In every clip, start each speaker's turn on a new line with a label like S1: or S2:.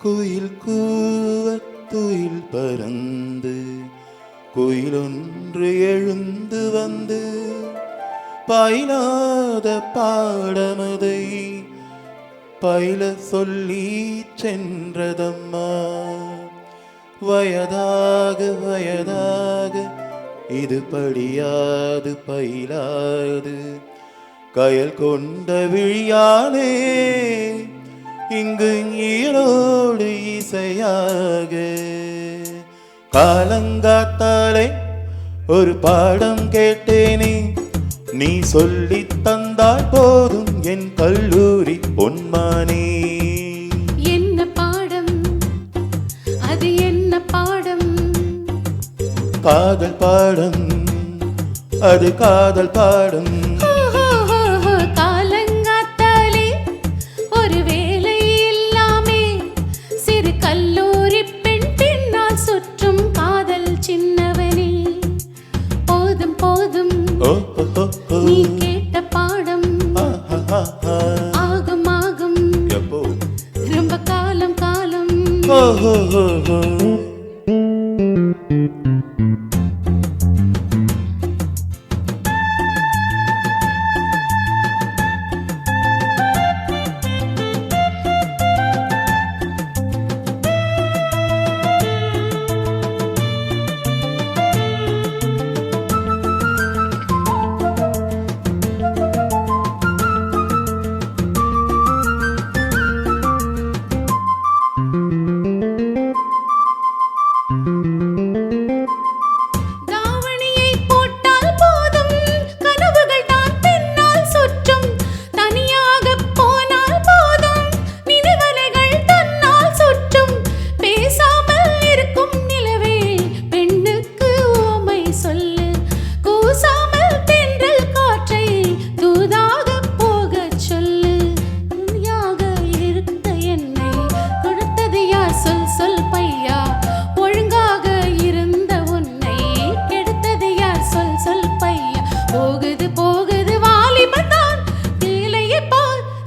S1: குயில் கூவத்துயில் பறந்து குயிலொன்று எழுந்து வந்து பயிலாத பாடமதை பயில சொல்லி சென்றதம்மா. வயதாக வயதாக இது படியாது பயிலாது கயல் கொண்ட விழியாலே இங்கு ஈரோடு இசையாக. காலங்காத்தாலே ஒரு பாடம் கேட்டேனே, நீ சொல்லி தந்தால் போதும் என் கல்லூரி பொன்மானே.
S2: என்ன பாடம் அது, என்ன பாடம்?
S1: காதல் பாடம் அது, காதல் பாடம்.
S2: காலங்காத்தாலே ஒரு வேலை இல்லாமே சிறு கல்லூரி பெண் பின்னால் சுற்றும் காதல் சின்னவனே. போதும் போதும் நீ கேட்ட பாடம் ஆகும் ஆகும் ரொம்ப காலம் காலம்.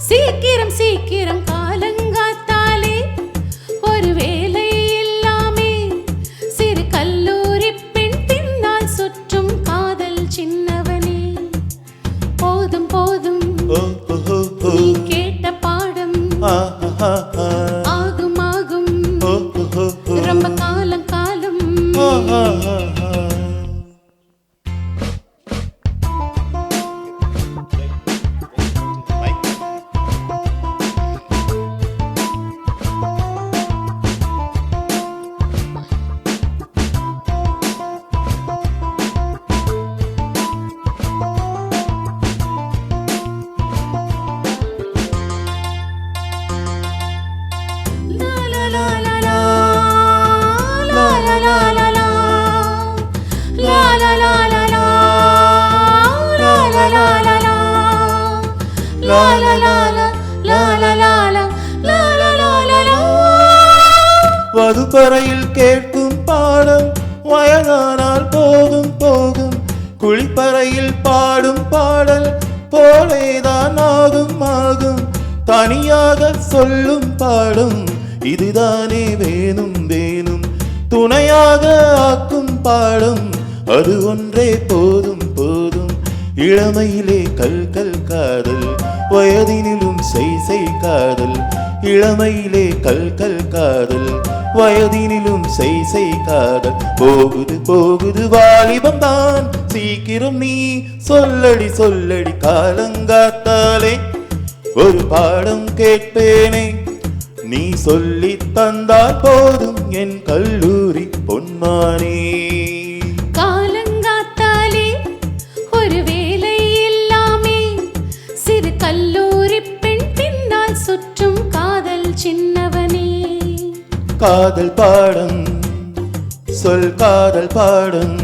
S2: சீக்கிரம் சீக்கிரம் காலங்காத்தாலே ஒரு வேலை இல்லாமே சிறு கல்லூரி பெண் பின்னால் சுற்றும் காதல் சின்னவனே. போதும் போதும் நீ கேட்ட பாடம் ஆகும் ஆகும் ரொம்ப காலம் காலம்.
S1: வகுப்பறையில் கேட்கும் பாடம் வயதானால் போதும் போகும், குளிப்பறையில் பாடும் பாடல் போலேதான் ஆகும் ஆகும். தனியாக சொல்லும் பாடம் இதுதானே வேணும் வேணும், துணையாக ஆக்கும் பாடம் அது ஒன்றே போதும் போதும். இளமையிலே கல் கல் காதல், வயதினிலும் செய் செய் காதல். இளமையிலே கல் கல் காதல், வயதினிலும் செய் செய் காதல். போகுது போகுது வாலிபம் தான், சீக்கிரம் நீ சொல்லடி சொல்லடி. காலங்காத்தாலே ஒரு பாடம் கேட்பேனே, நீ சொல்லி தந்தால் போதும் என் கல்லூரி பொன்மானே.
S2: காலங்காத்தாலே ஒரு வேலை இல்லாமே சிறு கல்லூரி பெண் பின்னால் சுற்றும் காதல் சின்னவனே.
S1: காதல் பாடம் சொல், காதல் பாடம்